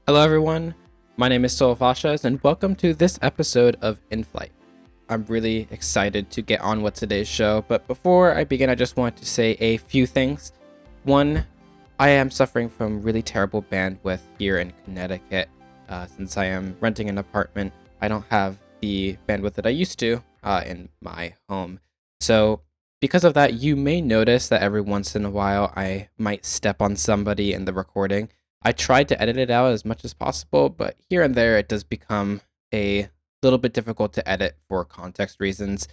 Hello, everyone. My name is Solvashas, and welcome to this episode of Inflight. I'm really excited to get on with today's show, but before I begin, I just want to say a few things. One, I am suffering from really terrible bandwidth here in Connecticut. Since I am renting an apartment, I don't have the bandwidth that I used to in my home. So, because of that, you may notice that every once in a while I might step on somebody in the recording. I tried to edit it out as much as possible, but here and there it does become a little bit difficult to edit for context reasons.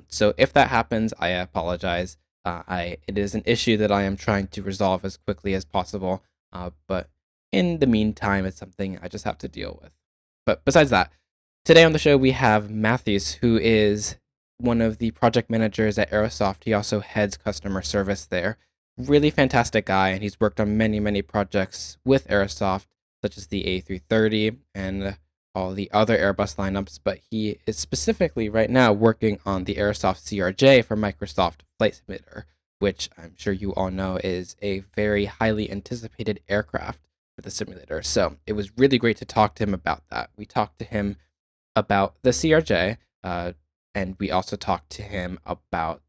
So if that happens, I apologize. It is an issue that I am trying to resolve as quickly as possible. But in the meantime, it's something I just have to deal with. But besides that, today on the show we have Mathijs, who is one of the project managers at Aerosoft. He also heads customer service there. Really fantastic guy, and he's worked on many projects with Aerosoft, such as the A330 and all the other Airbus lineups. But he is specifically right now working on the Aerosoft CRJ for Microsoft Flight Simulator, which I'm sure you all know is a very highly anticipated aircraft for the simulator. So it was really great to talk to him about that. We talked to him about the CRJ, and we also talked to him about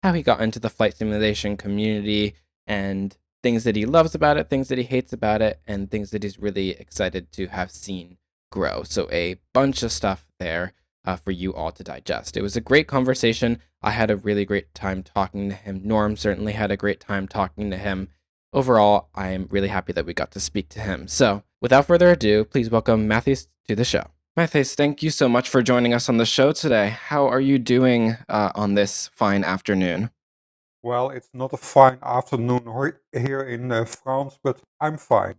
how he got into the flight simulation community and things that he loves about it, things that he hates about it, and things that he's really excited to have seen grow. So, a bunch of stuff there for you all to digest. It was a great conversation. I had a really great time talking to him. Norm certainly had a great time talking to him. Overall, I'm really happy that we got to speak to him. So, without further ado, please welcome Matthews to the show. Mathis, thank you so much for joining us on the show today. How are you doing on this fine afternoon? Well, it's not a fine afternoon here in France, but I'm fine.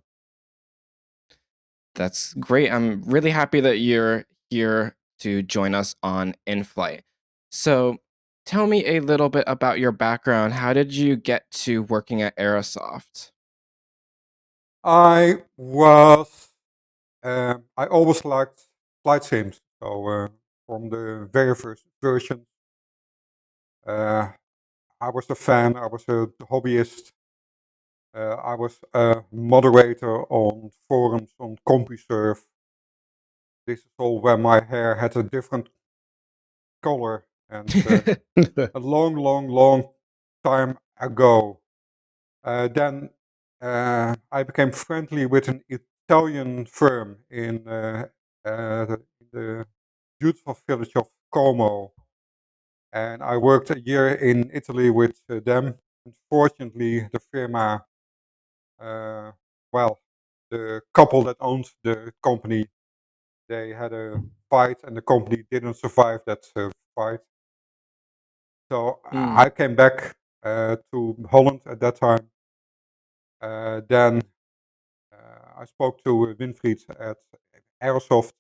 That's great. I'm really happy that you're here to join us on InFlight. So, tell me a little bit about your background. How did you get to working at Aerosoft? I always liked flight sims. So from the very first version, uh, I was a fan. I was a hobbyist. I was a moderator on forums on CompuServe. This is all where my hair had a different color, and a long time ago. Then I became friendly with an Italian firm in the beautiful village of Como, and I worked a year in Italy with them. Unfortunately, the firma, uh, well, the couple that owns the company, they had a fight, and the company didn't survive that fight. So Mm, I came back to Holland at that time. Then I spoke to Winfried at Aerosoft,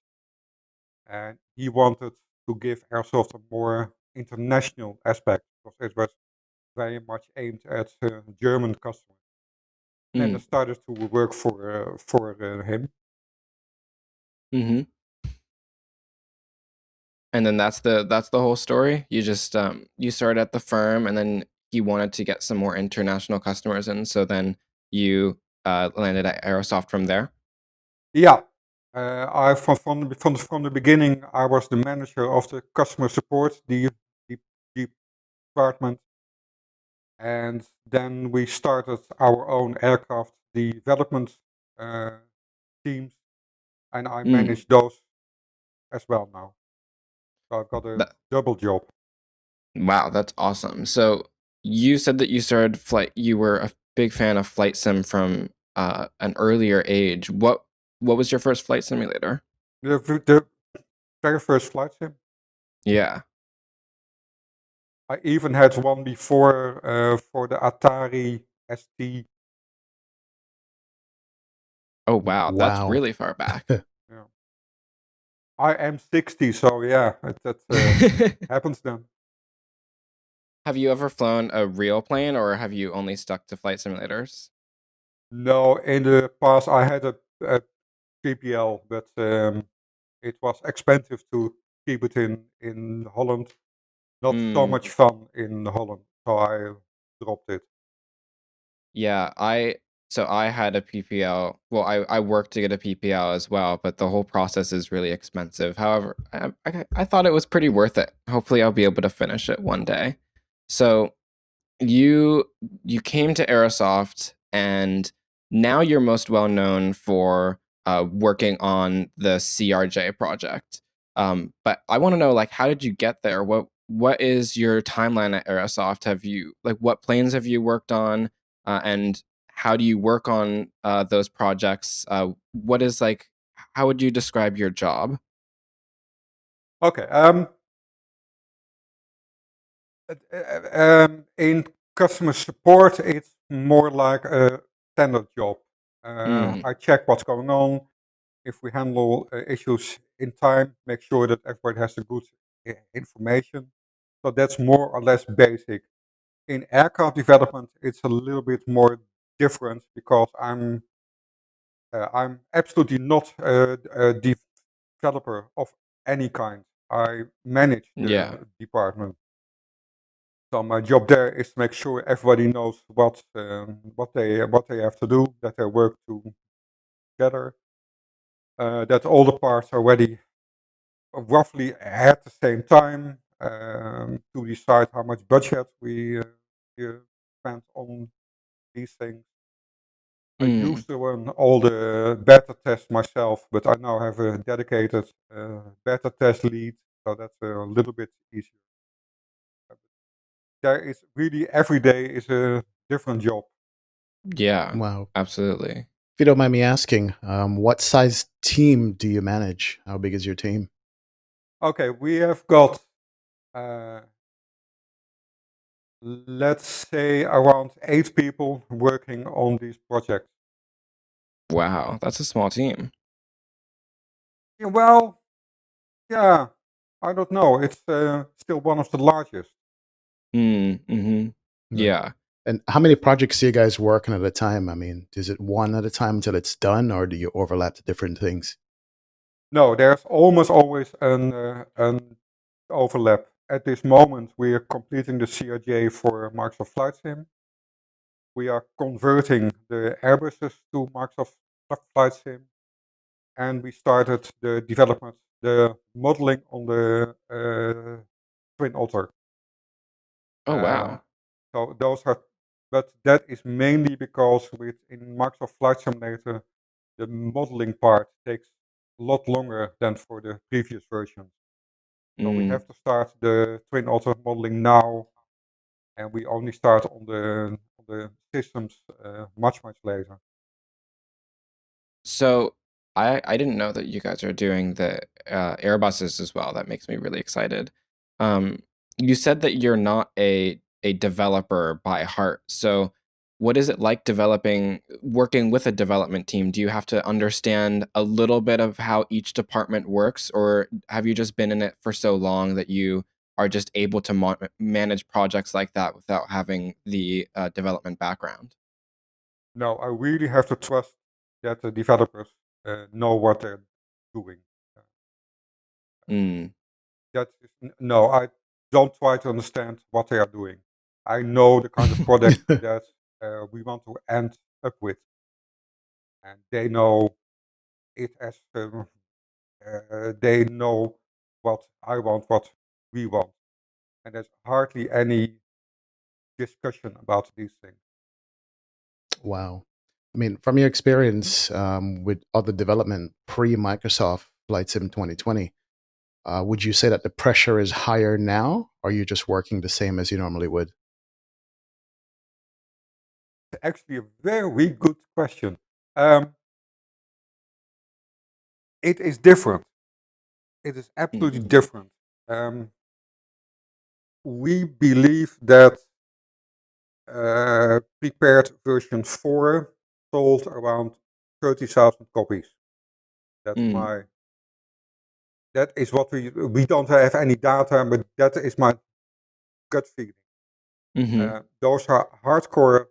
and he wanted to give Airsoft a more international aspect because it was very much aimed at German customers. And I mm, started to work for him. hmm. And then that's the whole story. You just you started at the firm, and then you wanted to get some more international customers in. So then you landed at Aerosoft from there. Yeah, I from the beginning I was the manager of the customer support the department, and then we started our own aircraft development uh, teams, and I Mm. manage those as well now. So I've got a double job. Wow, that's awesome. So you said that you started flight. You were a big fan of flight sim from an earlier age. What was your first flight simulator? The very first flight sim. Yeah. I even had one before for the Atari ST. Oh wow, that's Wow. really far back. Yeah. I am 60, so yeah, that happens then. Have you ever flown a real plane, or have you only stuck to flight simulators? No, in the past I had a PPL, but it was expensive to keep it in Holland. Not so Mm, much fun in Holland, so I dropped it. yeah, So I had a PPL. Well, I worked to get a PPL as well, but the whole process is really expensive. However, I thought it was pretty worth it. Hopefully, I'll be able to finish it one day. So you you came to Aerosoft, and now you're most well known for working on the CRJ project. But I want to know, like, how did you get there? What is your timeline at Aerosoft? Have you what planes have you worked on, and how do you work on those projects? What is like? How would you describe your job? Okay. In customer support, it's more like a standard job. Mm, I check what's going on. If we handle issues in time, make sure that everybody has the good information. So that's more or less basic. In aircraft development, it's a little bit more different because I'm absolutely not a developer of any kind. I manage yeah. the department. So my job there is to make sure everybody knows what they have to do, that they work together, that all the parts are ready roughly at the same time, to decide how much budget we spend on these things. I Mm. used to run all the beta tests myself, but I now have a dedicated beta test lead, so that's a little bit easier. There is really every day is a different job. Yeah. Wow. Absolutely. If you don't mind me asking, what size team do you manage? How big is your team? Okay, we have got, uh, let's say, around 8 people working on these projects. Wow, that's a small team. Yeah, well, yeah, I don't know. It's still one of the largest. Mm, mhm. Right. Yeah. And how many projects do you guys work on at a time? I mean, is it one at a time until it's done, or do you overlap to different things? No, there's almost always an overlap. At this moment, we are completing the CRJ for Microsoft Flight Sim. We are converting the Airbuses to Microsoft Flight Sim, and we started the development, the modeling on the Twin Otter. Oh, Uh, wow. so those are, but that is mainly because in Microsoft Flight Simulator, the modeling part takes a lot longer than for the previous versions. So we Mm. have to start the Twin Otter modeling now, and we only start on the systems much later. So I didn't know that you guys are doing the Airbuses as well. That makes me really excited. Um, you said that you're not a developer by heart. So what is it like working with a development team? Do you have to understand a little bit of how each department works, or have you just been in it for so long that you are just able to manage projects like that without having the development background? No, I really have to trust that the developers know what they're doing. Uh, Mm. that is, no, I don't try to understand what they are doing. I know the kind of product that we want to end up with, and they know it as they know what I want, what we want, and there's hardly any discussion about these things. Wow. I mean, from your experience with other development pre Microsoft Flight Sim 2020, would you say that the pressure is higher now, or are you just working the same as you normally would? Actually, a very good question. Um, it is different. It is absolutely Mm. different. Um, we believe that prepared version 4 sold around 30,000 copies. That's Mm. my. That is what we don't have any data, but that is my gut feeling. Mhm. Those are hardcore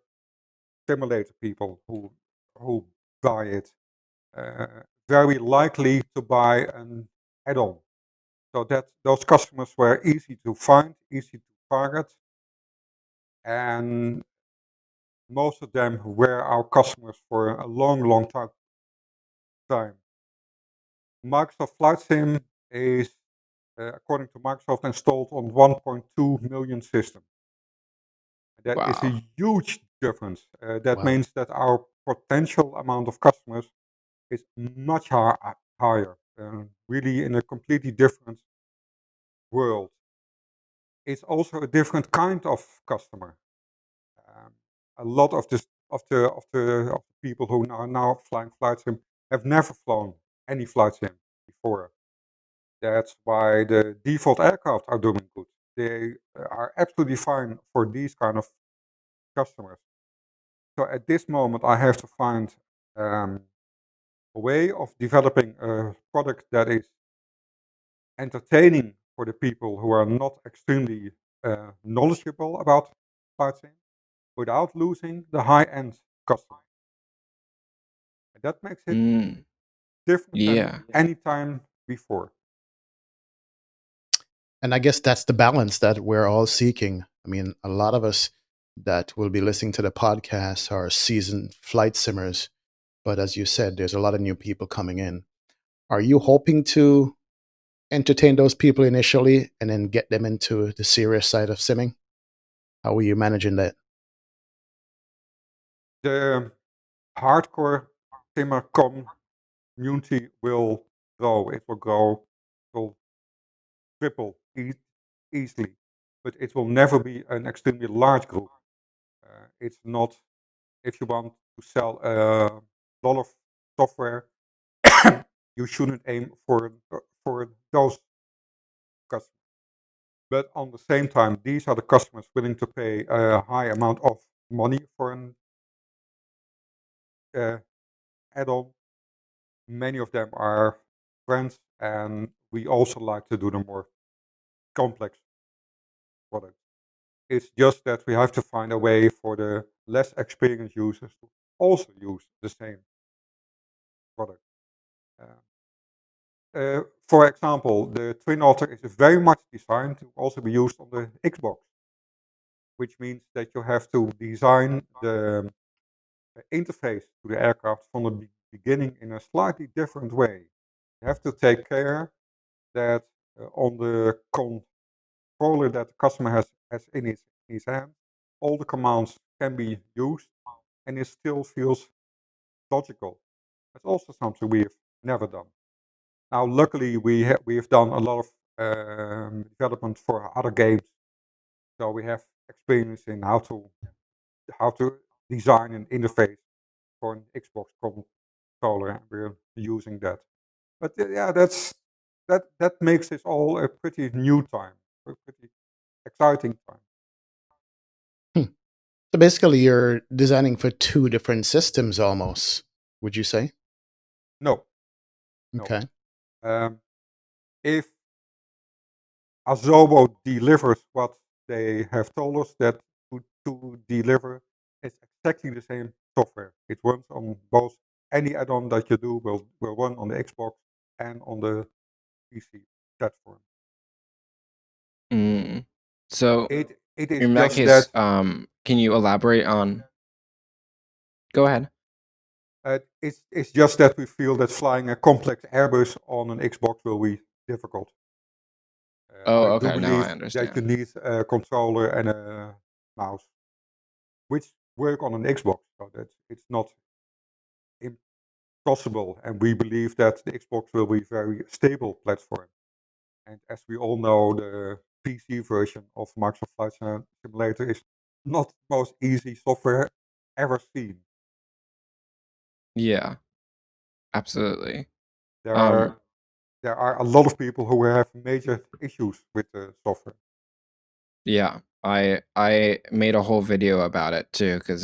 simulator people who buy it. Very likely to buy an add-on. So that those customers were easy to find, easy to target, and most of them were our customers for a long, long time. Microsoft Flight Sim is, according to Microsoft, installed on 1.2 million systems. That is Wow. a huge difference. That Wow. means that our potential amount of customers is much higher, really in a completely different world. It's also a different kind of customer. Um, a lot of the people who are now flying flight sim have never flown any flight sim before. That's why the default aircraft are doing good. They are absolutely fine for these kind of customers. So at this moment, I have to find a way of developing a product that is entertaining for the people who are not extremely knowledgeable about flight sim without losing the high-end customer. And that makes it Mm, different than yeah. any time before. And I guess that's the balance that we're all seeking. I mean, a lot of us that will be listening to the podcast are seasoned flight simmers. But as you said, there's a lot of new people coming in. Are you hoping to entertain those people initially and then get them into the serious side of simming? How are you managing that? The hardcore simmer community will grow. It will grow. It will triple easily. But it will never be an extremely large group. It's not, if you want to sell a lot of software, you shouldn't aim for those customers. But on the same time, these are the customers willing to pay a high amount of money for an add-on. Many of them are friends, and we also like to do the more complex products. It's just that we have to find a way for the less experienced users to also use the same product. For example, the Twin Otter is very much designed to also be used on the Xbox, which means that you have to design the interface to the aircraft from the beginning in a slightly different way. You have to take care that on the controller that the customer has in his hand, all the commands can be used and it still feels logical. That's also something we've never done. Now, luckily, we've done a lot of development for other games, so we have experience in how to design an interface for an Xbox controller, and we're using that. But yeah, that makes this all a pretty new time, a pretty exciting time. Hmm. So basically, you're designing for two different systems almost, would you say? No, no. Okay. If Azobo delivers what they have told us that to deliver, it's exactly the same software. It runs on both. Any add-on that you do will run on the Xbox and on the PC platform. Mm. So It is in that just case, that can you elaborate on? Go ahead. it's just that we feel that flying a complex Airbus on an Xbox will be difficult. I Oh, do okay. Now I believe that you understand. need a controller and a mouse, which work on an Xbox, so that it's not impossible. And we believe that the Xbox will be a very stable platform. And as we all know, the PC version of Microsoft Flight Simulator is not the most easy software ever seen. Yeah, absolutely. There Um, are there are a lot of people who have major issues with the software. yeah, I made a whole video about it too because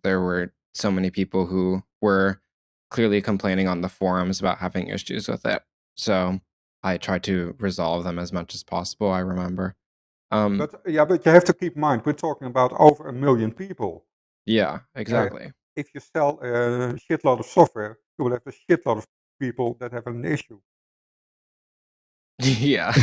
there were so many people who were clearly complaining on the forums about having issues with it. So I tried to resolve them as much as possible. I remember. Um, But yeah, but you have to keep in mind we're talking about over 1 million people. yeah, Uh, exactly. if you sell a shitload of software, you will have a shitload of people that have an issue. Yeah.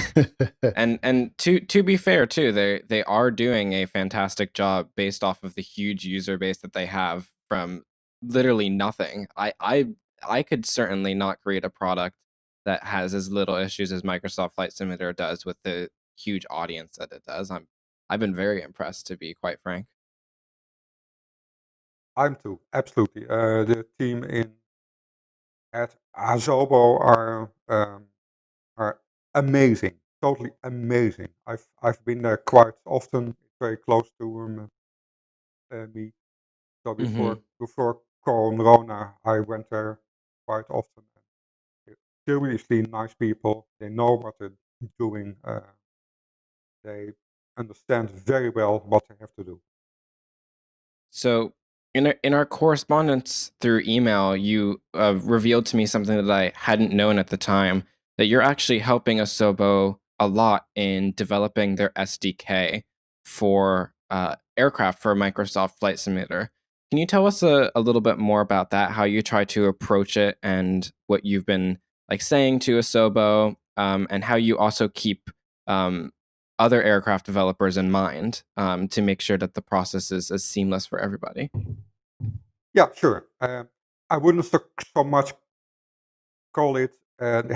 And to be fair too, they are doing a fantastic job based off of the huge user base that they have from literally nothing. I could certainly not create a product that has as little issues as Microsoft Flight Simulator does with the huge audience that it does. I've been very impressed, to be quite frank. I'm too, absolutely. The team at Azobo are amazing, totally amazing. I've been there quite often, very close to me. So Hmm. before Corona, I went there quite often. Seriously nice people. They know what they're doing. They understand very well what they have to do. So in our correspondence through email, you revealed to me something that I hadn't known at the time, that you're actually helping Asobo a lot in developing their SDK for aircraft for Microsoft Flight Simulator. Can you tell us a little bit more about that? How you try to approach it, and what you've been like saying to Asobo, and how you also keep um, other aircraft developers in mind, to make sure that the process is as seamless for everybody. Yeah, sure. I wouldn't so much call it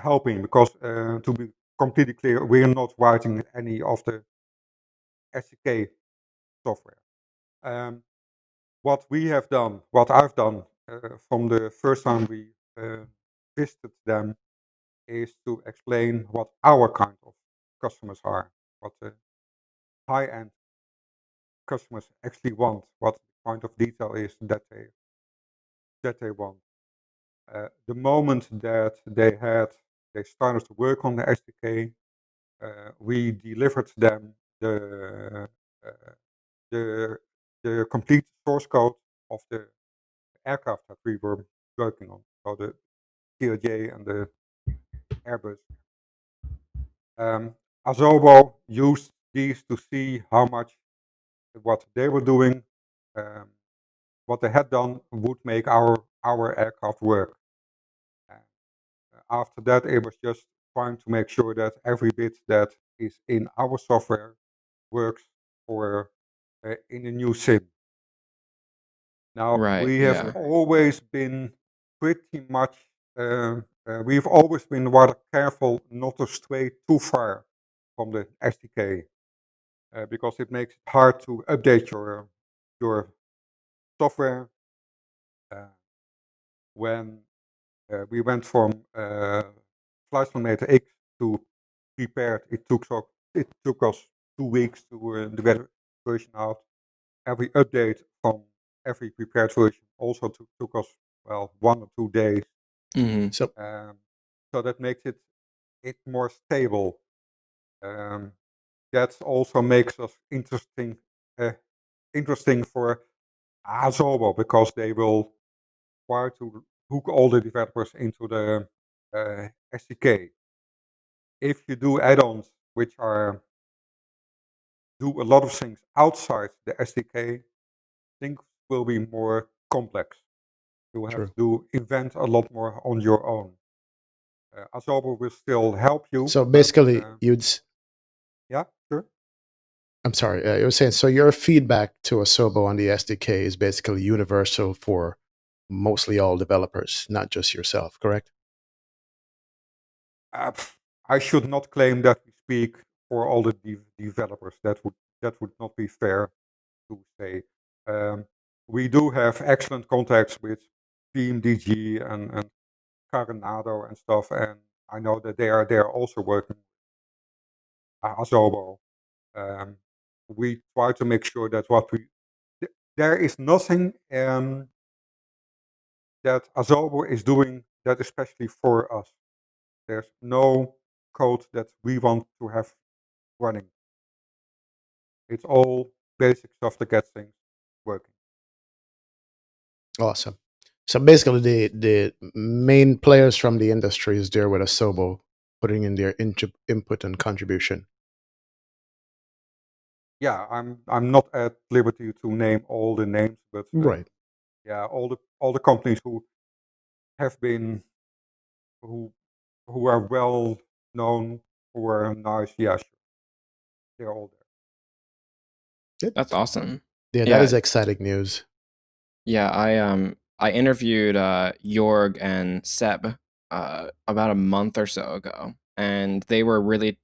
helping because, to be completely clear, we're not writing any of the SDK software. Um, what we have done, what I've done from the first time we visited them, is to explain what our kind of customers are, what the high-end customers actually want, what kind of detail is that they want. The moment that they started to work on the SDK, we delivered them uh, the the complete source code of the aircraft that we were working on, so the CRJ and the Airbus. Azobo used these to see how much what they were doing, um, what they had done would make our aircraft work. And after that, it was just trying to make sure that every bit that is in our software works for in a new sim. Now, Right. we have Yeah. always been pretty much, we've always been rather careful not to stray too far from the SDK, because it makes it hard to update your software. Uh, when we went from Flight Simulator X to prepared, it took us 2 weeks to get a version out. Every update from every prepared version also took us, well, 1 or 2 days. Hmm. So, Um, so that makes it more stable. Um, that also makes us uh, interesting for Azobo, because they will try to hook all the developers into the SDK. If you do add-ons which do a lot of things outside the SDK, things will be more complex. You have true. to invent a lot more on your own. Azobo will still help you, So but basically, yeah, sure. I'm sorry, you were saying, so your feedback to Asobo on the SDK is basically universal for mostly all developers, not just yourself, correct? I should not claim that we speak for all the developers. That would not be fair to say. Um, we do have excellent contacts with Team DG and Carenado and stuff, and I know that they are also working Azobo. Um, we try to make sure that there is nothing that Azobo is doing that especially for us. There's no code that we want to have running. It's all basic stuff to get things working. Awesome. So basically, the main players from the industry is there with Asobo, putting in their input and contribution. Yeah, I'm not at liberty to name all the names, but Right. yeah, all the companies who have been who who are well known who were nice, yeah, sure, they're all there. Good. That's awesome. Yeah, that is Yeah, exciting news. yeah. I interviewed Jorg and Seb about a month or so ago, and they were really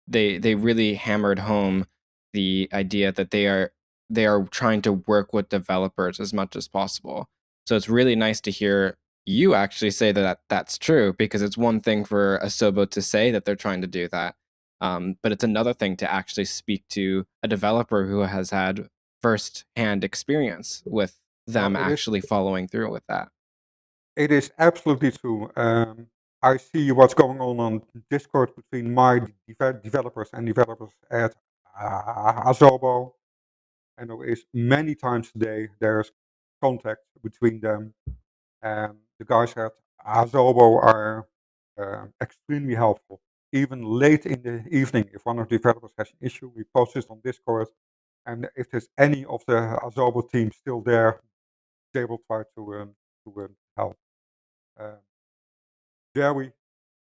they really hammered home the idea that they are trying to work with developers as much as possible. So it's really nice to hear you actually say that that's true, because it's one thing for Asobo to say that they're trying to do that, but it's another thing to actually speak to a developer who has had first-hand experience with Well, them actually following through with that. it is absolutely true. I see what's going on Discord between my developers and developers at Asobo, and there is many times a day there's contact between them. And the guys at Asobo are extremely helpful. Even late in the evening, if one of the developers has an issue, we post this on Discord. And if there's any of the Asobo team still there, they will try to help. Uh, Very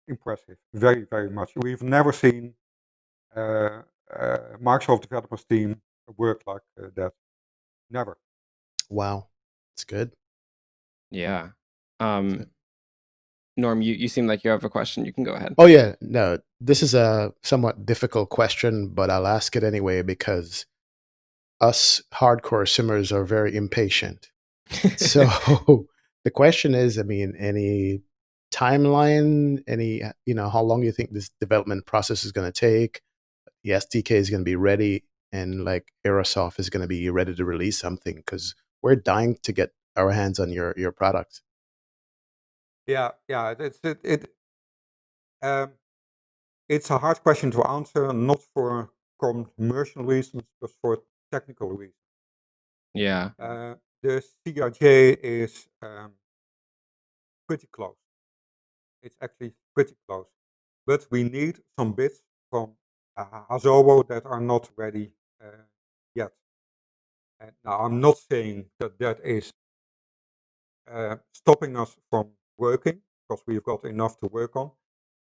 impressive, very, very much. We've never seen uh, Microsoft developers team work like that. Never. Wow, it's good. Yeah. So- Norm, you seem like you have a question. You can go ahead. Oh yeah, no, this is a somewhat difficult question, but I'll ask it anyway because us hardcore simmers are very impatient. So the question is, I mean, any timeline, any, how long you think this development process is going to take? The SDK is going to be ready, and like Aerosoft is going to be ready to release something because we're dying to get our hands on your product. Yeah, yeah. Um, it's a hard question to answer, not for commercial reasons, but for technical reasons. Yeah. The CRJ is pretty close. It's actually pretty close, but we need some bits from Asobo that are not ready yet. And now I'm not saying that that is stopping us from working, because we've got enough to work on,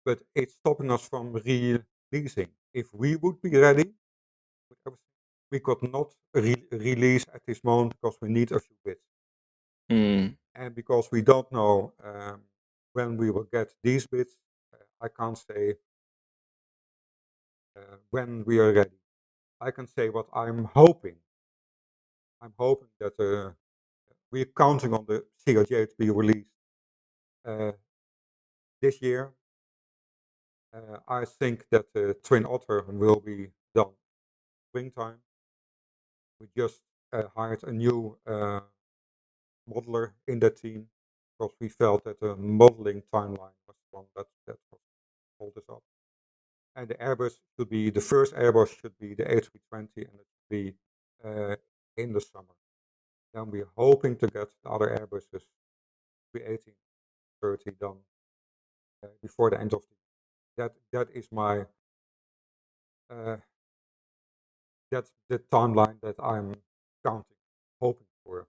but it's stopping us from releasing. If we would be ready with everything, we could not release at this moment because we need a few bits. Mm. And because we don't know when we will get these bits, I can't say when we are ready. I can say what I'm hoping. I'm hoping that we're counting on the CRJ to be released this year. I think that Twin Otter will be done springtime. We just hired a new modeler in the team because we felt that the modeling timeline was one that hold us up. And the Airbus should be, the first Airbus should be the A320, and it should be in the summer. Then we're hoping to get the other Airbuses, 318, 30 done before the end of the year. That is my that's the timeline that I'm counting, hoping for,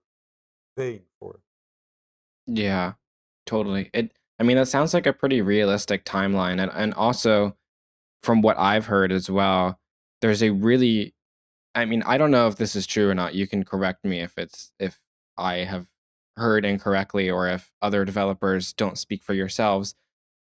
praying for. Yeah, totally. I mean, that sounds like a pretty realistic timeline. And also, from what I've heard as well, there's a really, I mean, I don't know if this is true or not. You can correct me if I have heard incorrectly, or if other developers don't speak for yourselves.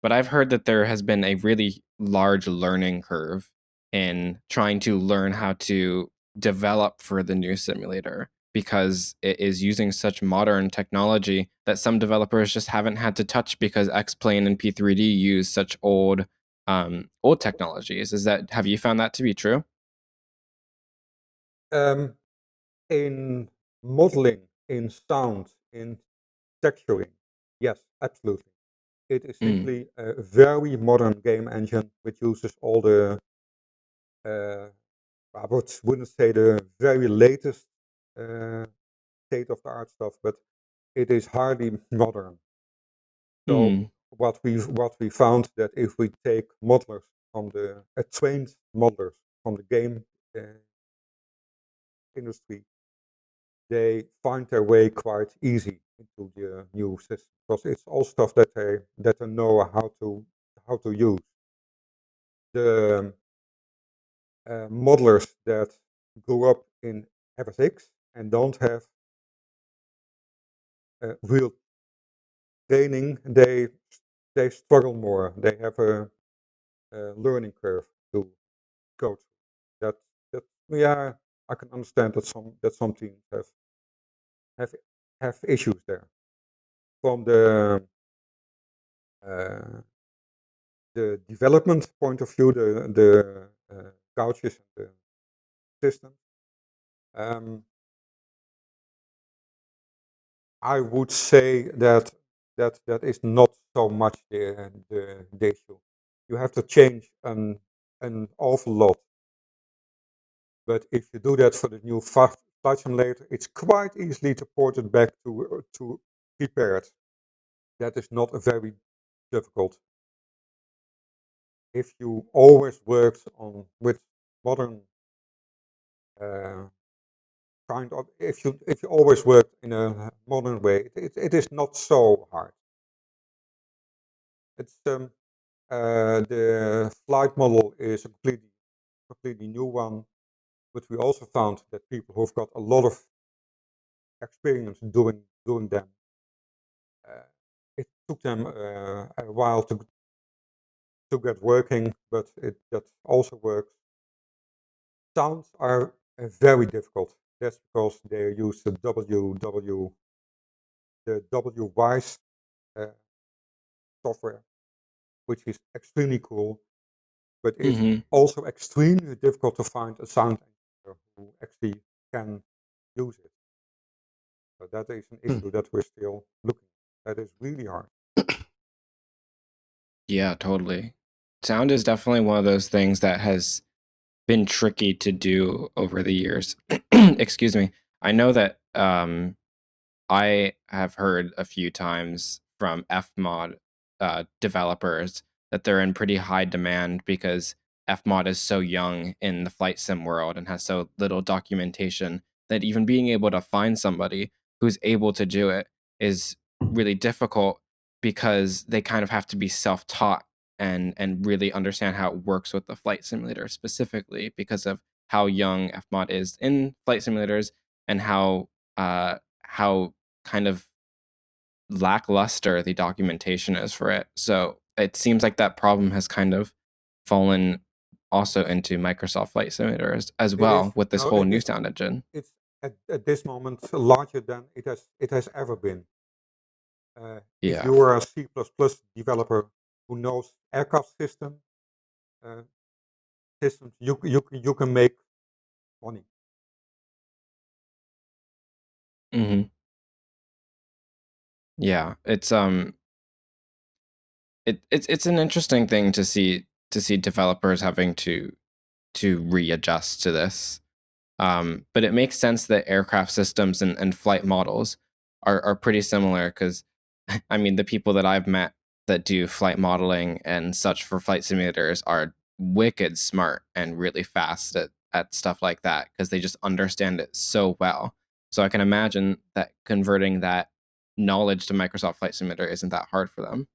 But I've heard that there has been a really large learning curve in trying to learn how to develop for the new simulator, because it is using such modern technology that some developers just haven't had to touch, because X-Plane and P3D use such old technologies. Have you found that to be true? In modeling, in sound, in texturing, yes, absolutely. It is Mm. simply a very modern game engine which uses all the, I wouldn't say the very latest state of the art stuff, but it is hardly modern. So Mm. what we found that if we take modelers from the trained modelers from the game industry, they find their way quite easy into the new system because it's all stuff that they know how to use. the modelers that grew up in FSX and don't have real training, they struggle more. They have a learning curve to go through. That yeah, I can understand that some teams have have issues there. From uh, the development point of view, the couches and the system, I would say that is not so much the issue. You have to change an awful lot. But if you do that for the new flight simulator, it's quite easily to port it back to prepared. That is not very difficult. If you always worked with modern kind of, if you always worked in a modern way, it is not so hard. It's the flight model is a completely new one, but we also found that people who've got a lot of experience doing them, it took them a while to get working, but that also works. Sounds are very difficult. That's because they use the WWise software, which is extremely cool, but it's Hmm. also extremely difficult to find a sound engineer who actually can use it. So that is an Hmm. issue that we're still looking at. That is really hard. Yeah, totally. Sound is definitely one of those things that has been tricky to do over the years. Excuse me. I know that I have heard a few times from Fmod developers that they're in pretty high demand because Fmod is so young in the flight sim world and has so little documentation that even being able to find somebody who's able to do it is really difficult because they kind of have to be self-taught and really understand how it works with the flight simulator specifically because of how young Fmod is in flight simulators and how kind of lackluster the documentation is for it. So it seems like that problem has kind of fallen also into Microsoft Flight Simulator as It is well with this no, whole it new is sound engine. it's at this moment larger than it has ever been. If Yeah. you are a C++ developer who knows aircraft uh, systems, you can make money. Hmm. Yeah. It's an interesting thing to see developers having to readjust to this. But it makes sense that aircraft systems and flight models are pretty similar because, I mean, the people that I've met that do flight modeling and such for flight simulators are wicked smart and really fast at stuff like that because they just understand it so well. So I can imagine that converting that knowledge to Microsoft Flight Simulator isn't that hard for them.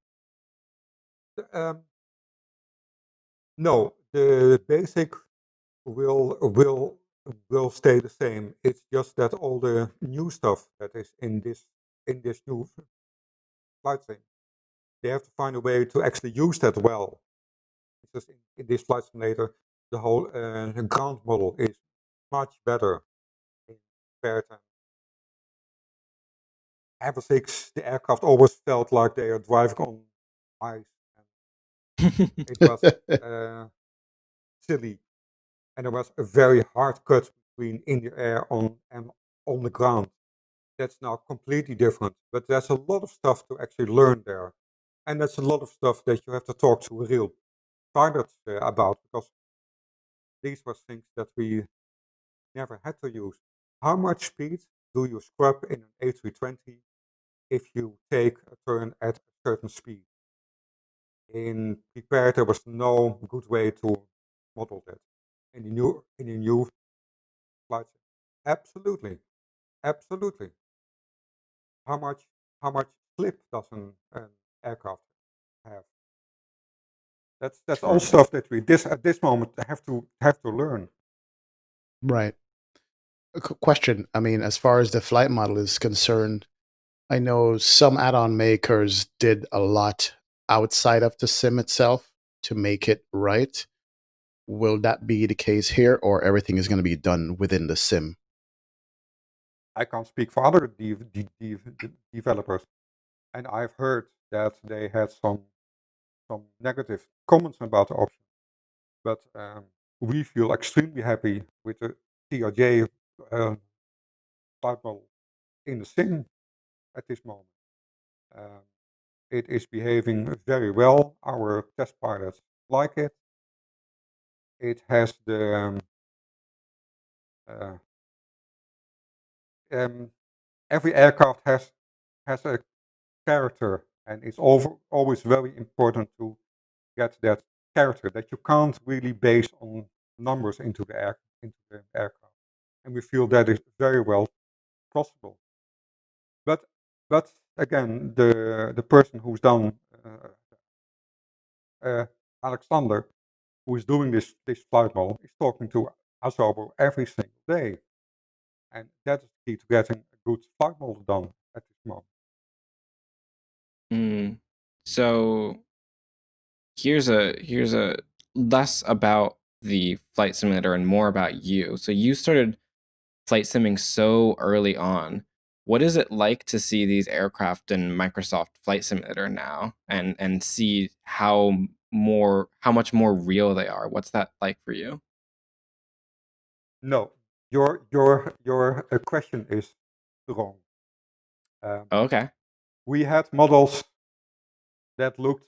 Um, no, the basic will stay the same. It's just that all the new stuff that is in this new flight sim, they have to find a way to actually use that well. It's just in this flight simulator, the whole ground model is much better compared to F6. The aircraft always felt like they are driving on ice. And it was uh, silly, and there was a very hard cut between in the air and on the ground. That's now completely different. But there's a lot of stuff to actually learn there. And that's a lot of stuff that you have to talk to real pilots about because these were things that we never had to use. How much speed do you scrub in an A320 if you take a turn at a certain speed? In prepared, there was no good way to model that. In the new flight, absolutely, absolutely. How much how much slip does an aircraft have? That's all Sure. stuff that we at this moment have to learn. Right. Question. I mean, as far as the flight model is concerned, I know some add-on makers did a lot outside of the sim itself to make it right. Will that be the case here, or everything is going to be done within the sim? I can't speak for other developers, and I've heard that they had some negative comments about the option. But we feel extremely happy with the CRJ flight model in the sim at this moment. Um, it is behaving very well. Our test pilots like it. It has the uh, every aircraft has a character, and it's always very important to get that character that you can't really base on numbers into the aircraft. And we feel that is very well possible. But again, the person who's done Alexander, who is doing this flight model, is talking to Azobo every single day, and that is key to getting a good flight model done at this moment. So here's a less about the flight simulator and more about you. So you started flight simming so early on. What is it like to see these aircraft in Microsoft Flight Simulator now and see how much more real they are? What's that like for you? No, your question is wrong. Okay. We had models that looked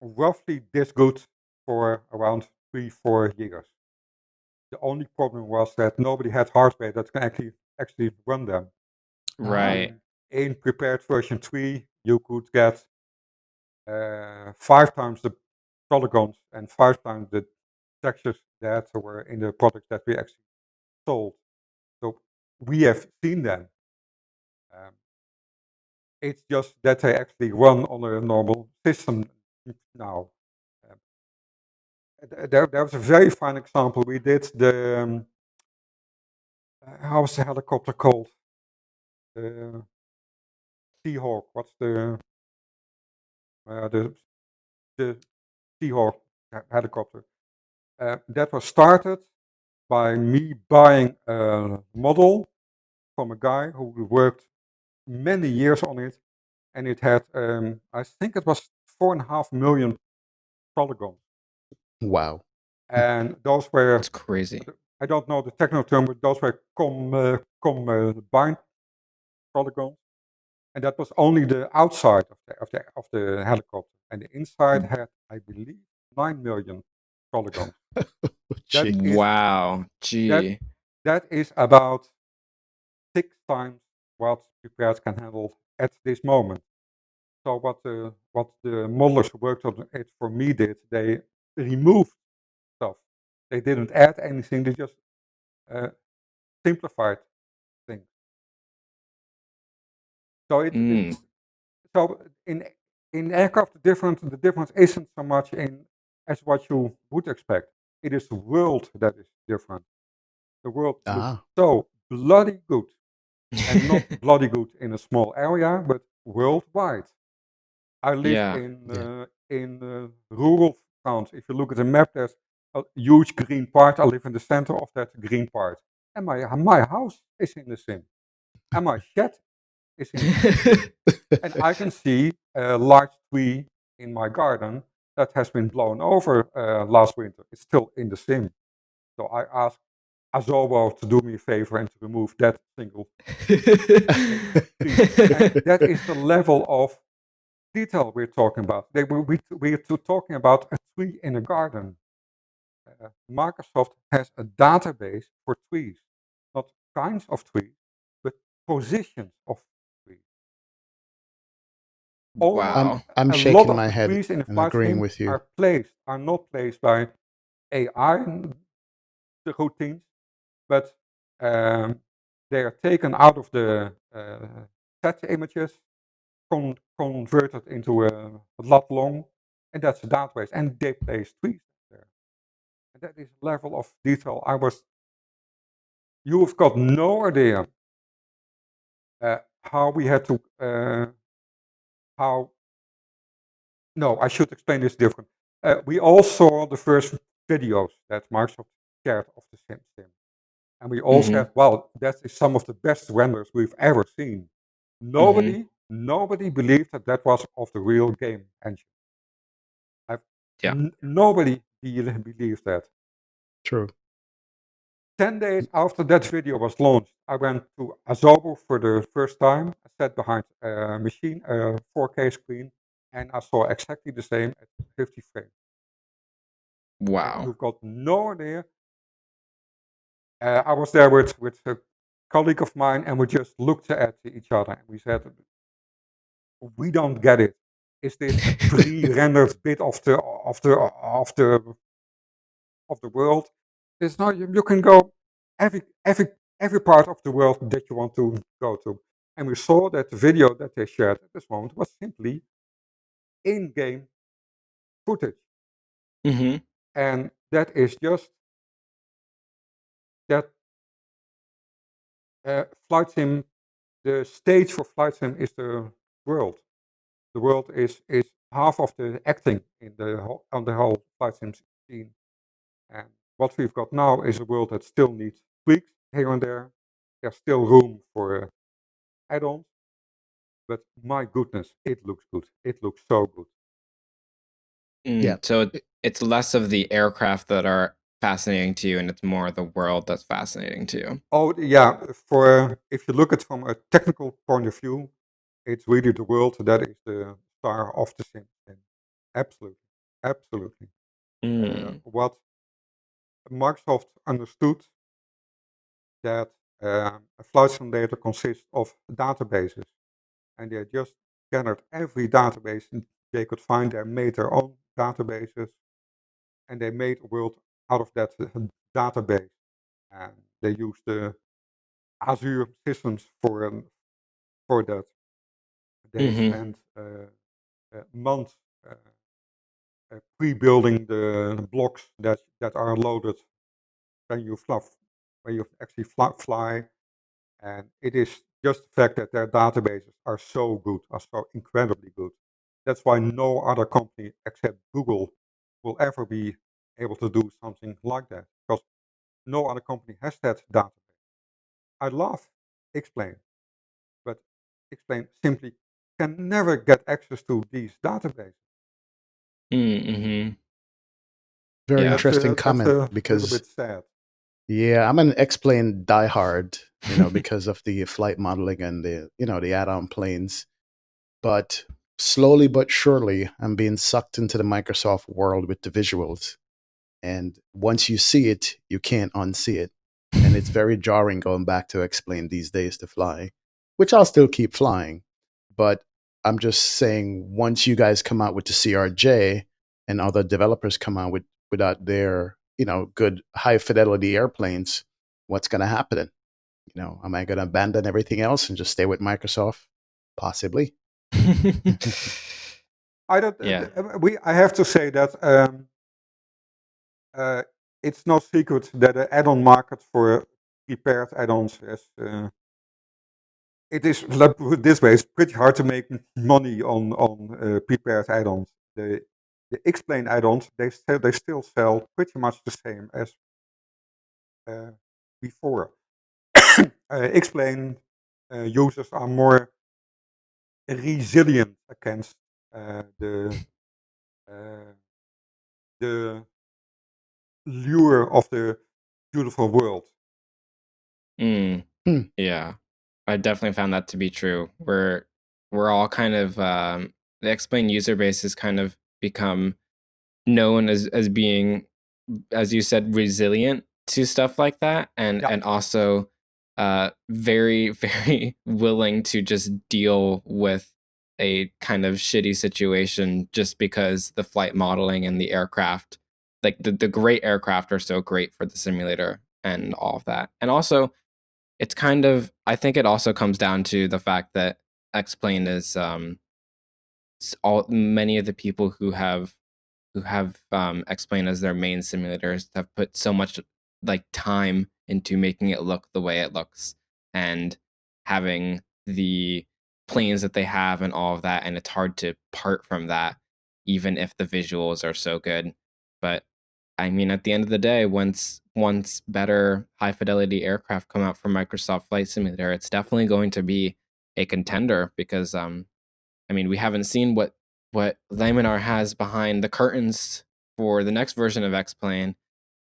roughly this good for around 3-4 years. The only problem was that nobody had hardware that can actually run them. Right. In prepared version 3, you could get 5 times the polygons and 5 times the textures that were in the products that we actually sold. So we have seen them. It's just that they actually run on a normal system now. There was a very fine example. We did the how's the helicopter called? The Seahawk. What's the Seahawk helicopter? That was started by me buying a model from a guy who worked many years on it, and it had I think it was 4.5 million polygons, Wow. and those were It's crazy. I don't know the technical term, but those were combined polygons, and that was only the outside of the helicopter, and the inside had, I believe, 9 million polygons. That Gee. is Wow. that Gee. that is about 6 times what prepared can handle at this moment. So what the modelers who worked on it for me did, they removed stuff. They didn't add anything. They just simplified things. So Mm. so in aircraft the difference isn't so much in as what you would expect. It is the world that is different. The world looks Ah. so bloody good, and not bloody good in a small area, but worldwide. I live Yeah. in rural France. If you look at the map, there's a huge green part. I live in the center of that green part, and my house is in the sim, and my shed is in the sim. And I can see a large tree in my garden that has been blown over last winter. It's still in the sim. So I asked Azobo to do me a favor and to remove that single tree. And that is the level of detail we're talking about. We're talking about a tree in a garden. Microsoft has a database for trees, not kinds of trees, but positions of trees. Only I'm Wow. I'm a lot shaking of my the head trees in the and flight agreeing sim with you. are not placed by AI, the routines, but they are taken out of the set images, converted into a lat long, and that's a database, and they place trees there. And that is a level of detail you've got no idea how we had to, how, no, I should explain this different. We all saw the first videos that Microsoft shared of the sim. And we all Mm-hmm. said, wow, that is some of the best renders we've ever seen. Mm-hmm. Nobody believed that that was of the real game engine. Yeah. Nobody believed that. True. 10 days after that video was launched, I went to Asobo for the first time. I sat behind a machine, a 4K screen, and I saw exactly the same at 50 frames. And Wow. you've got no idea. I was there with a colleague of mine, and we just looked at each other and we said, "We don't get it. Is this a pre-rendered bit of the world? It's not. You can go every part of the world that you want to go to." And we saw that the video that they shared at this moment was simply in-game footage, Mm-hmm. and that is just that flight sim. The stage for flight sim is the world. The world is half of the acting in on the whole flight sim scene. And what we've got now is a world that still needs tweaks here and there. There's still room for add-ons, but my goodness, it looks good. It looks so good. Yeah. So it's less of the aircraft that are fascinating to you, and it's more the world that's fascinating to you. Oh yeah, for if you look at it from a technical point of view, it's really the world that is the star of the sim. And absolutely, absolutely. Mm. What Microsoft understood that a flight simulator consists of databases, and they just gathered every database they could find. They made their own databases, and they made a world out of that database. And they used the Azure systems for that. They Mm-hmm. spent months pre-building the blocks that are loaded when you when you actually fly. And it is just the fact that their databases are so good, are so incredibly good. That's why no other company except Google will ever be able to do something like that, because no other company has that database. I love Explain, but Explain simply can never get access to these databases. Mm-hmm. Very Yeah. interesting That's comment a little because bit sad. yeah, I'm an X-Plane diehard, because of the flight modeling and the add-on planes. But slowly but surely, I'm being sucked into the Microsoft world with the visuals. And once you see it, you can't unsee it. And it's very jarring going back to Explain these days to fly, which I'll still keep flying. But I'm just saying, once you guys come out with the CRJ and other developers come out without their good high fidelity airplanes, what's going to happen? Am I going to abandon everything else and just stay with Microsoft? Possibly. I don't. Yeah. I have to say that uh, it's no secret that the add-on market for prepared add-ons is. It is, let's put it this way, it's pretty hard to make money on prepared add-ons. The Explain add-ons, they still sell pretty much the same as before. Explain users are more resilient against the uh, the lure of the beautiful world. Mm. Hmm. Yeah. I definitely found that to be true. We're all kind of the Explain user base has kind of become known as being, as you said, resilient to stuff like that, and Yeah, also very very willing to just deal with a kind of shitty situation just because the flight modeling and the aircraft, like the great aircraft, are so great for the simulator and all of that. And also, it's kind of, I think it also comes down to the fact that X-Plane is all many of the people who have who have X-Plane as their main simulators have put so much like time into making it look the way it looks and having the planes that they have and all of that, and it's hard to part from that even if the visuals are so good. But I mean, at the end of the day, once better high fidelity aircraft come out from Microsoft Flight Simulator, it's definitely going to be a contender because I mean, we haven't seen what Laminar has behind the curtains for the next version of X-Plane.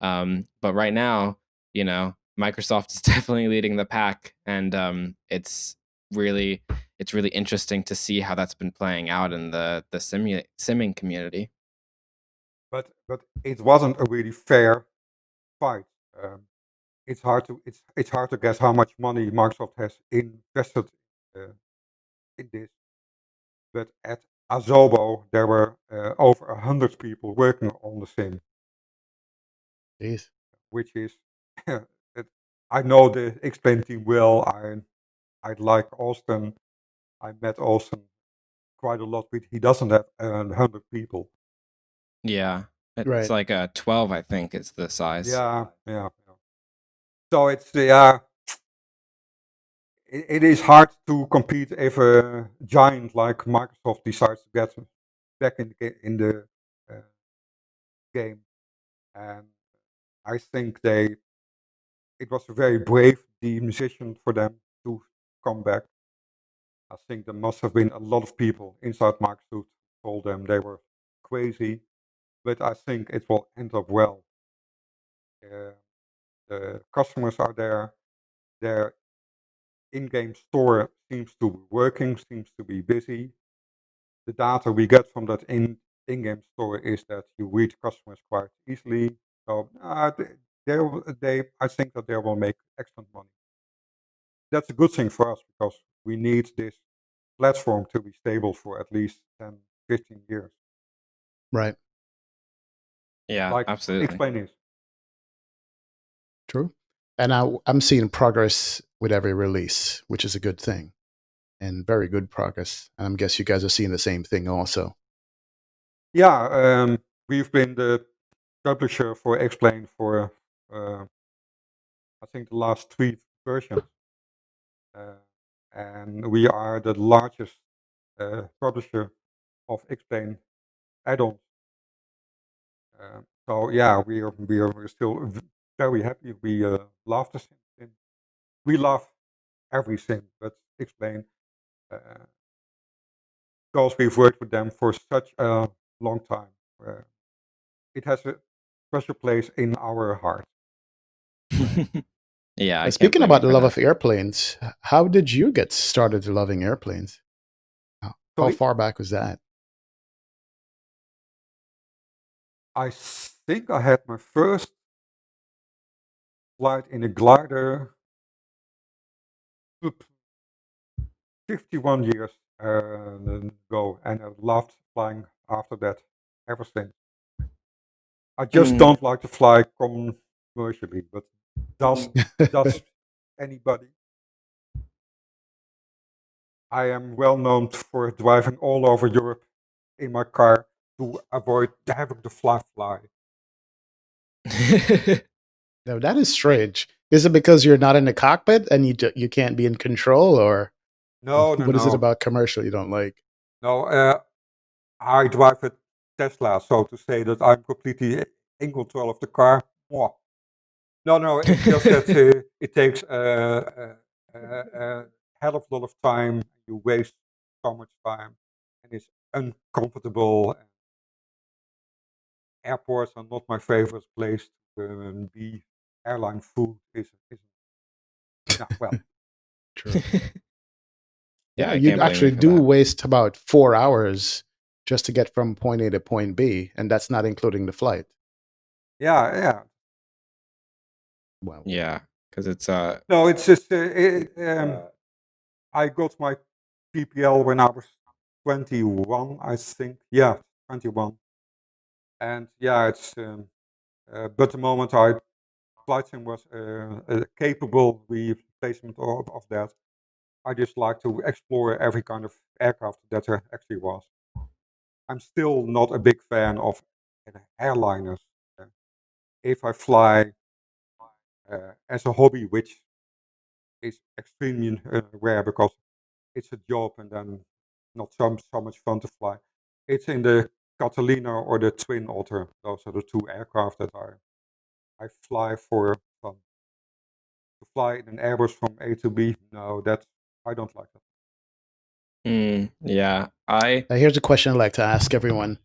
But right now, you know, Microsoft is definitely leading the pack, and really it's really interesting to see how that's been playing out in the simming community. But it wasn't a really fair fight. It's hard to guess how much money Microsoft has invested in this. But at Azobo, there were over 100 people working on the sim, Jeez. which is I know the Explain team well. I like Austin. I met Austin quite a lot. But he doesn't have 100 people. Yeah, it's Right. like a 12, I think, is the size. Yeah. So it's it is hard to compete if a giant like Microsoft decides to get back in the uh, game, and I think it was a very brave decision for them to come back. I think there must have been a lot of people inside Microsoft who told them they were crazy, but I think it will end up well. Uh, the customers are there. Their in-game store seems to be working, seems to be busy. The data we get from that in-game store is that you reach customers quite easily. So I think that they will make excellent money. That's a good thing for us because we need this platform to be stable for at least 10, 15 years. Right. Yeah, Like absolutely. Explain is. True. And I'm seeing progress with every release, which is a good thing and very good progress. And I guess you guys are seeing the same thing also. Yeah, we've been the publisher for Explain for I think the last 3 versions. And we are the largest publisher of Explain add-ons. So yeah, we're still very happy. We love the sim. We love everything, but Explain because we've worked with them for such a long time. It has a special place in our heart. Yeah, I can't Speaking blame you about the for love that. of airplanes, how did you get started loving airplanes? How Sorry, far back was that? I think I had my first flight in a glider 51 years ago, and I loved flying after that ever since. I just Mm. don't like to fly commercially, but does anybody? I am well known for driving all over Europe in my car to avoid having to fly. Now that is strange. Is it because you're not in the cockpit and you can't be in control, or No, what is it no. about commercial you don't like? No, I drive a Tesla, so to say that I'm completely in control of the car. Mwah. No, it's just that it takes a hell of a lot of time. You waste so much time, and it's uncomfortable. Airports are not my favorite place to be. Airline food is no, well, True. Yeah, Yeah, I you'd can't blame you actually for do that. waste about 4 hours just to get from point A to point B, and that's not including the flight. yeah. Wow. Yeah, because it's No, it's just I got my PPL when I was 21, I think. Yeah, 21. And yeah, it's but the moment flight sim was a capable replacement of that, I just like to explore every kind of aircraft that there actually was. I'm still not a big fan of and airliners. Uh, if I fly as a hobby, which is extremely rare because it's a job and then not so much fun to fly. It's in the Catalina or the Twin Otter. Those are the two aircraft that I fly for fun. To fly in an Airbus from A to B, no, that's I don't like that. Yeah, Here's a question I'd like to ask everyone.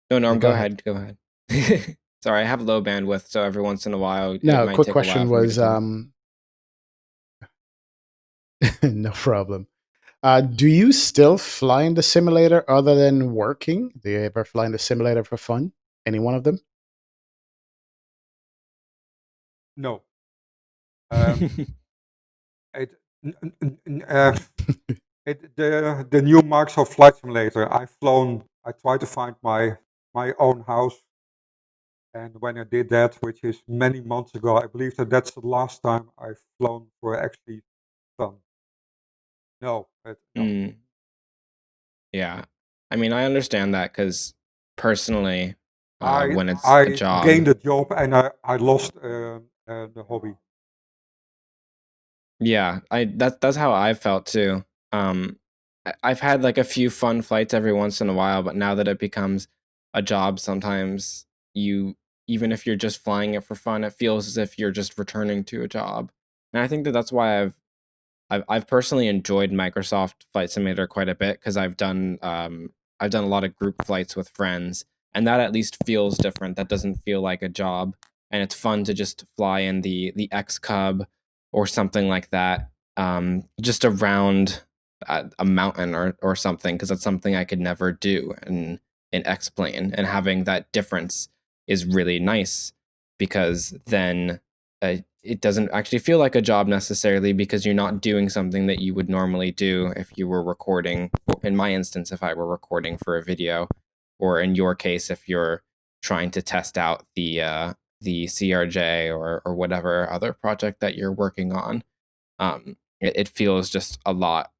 no, Norm, Go go ahead. ahead. Sorry, I have low bandwidth, so every once in a while it No, might quick take a while question for me to was talk. no problem. Do you still fly in the simulator other than working? Do you ever fly in the simulator for fun? Any one of them? No. Um, it, the new Microsoft Flight Simulator. I've flown. I tried to find my own house. And when I did that, which is many months ago, I believe that's the last time I've flown for actually fun. No, no. Mm, yeah. I mean, I understand that because personally, I when it's a I job, gained a job and I lost the hobby. yeah, that's how I felt too. I've had like a few fun flights every once in a while, but now that it becomes a job, sometimes you, even if you're just flying it for fun, it feels as if you're just returning to a job. And I think that that's why I've personally enjoyed Microsoft Flight Simulator quite a bit because I've done a lot of group flights with friends, and that at least feels different. That doesn't feel like a job, and it's fun to just fly in the X Cub or something like that, just around a mountain or something, because that's something I could never do in X plane, and having that difference is really nice because then it doesn't actually feel like a job necessarily because you're not doing something that you would normally do if you were recording. In my instance, if I were recording for a video, or in your case, if you're trying to test out the CRJ or whatever other project that you're working on, it feels just a lot.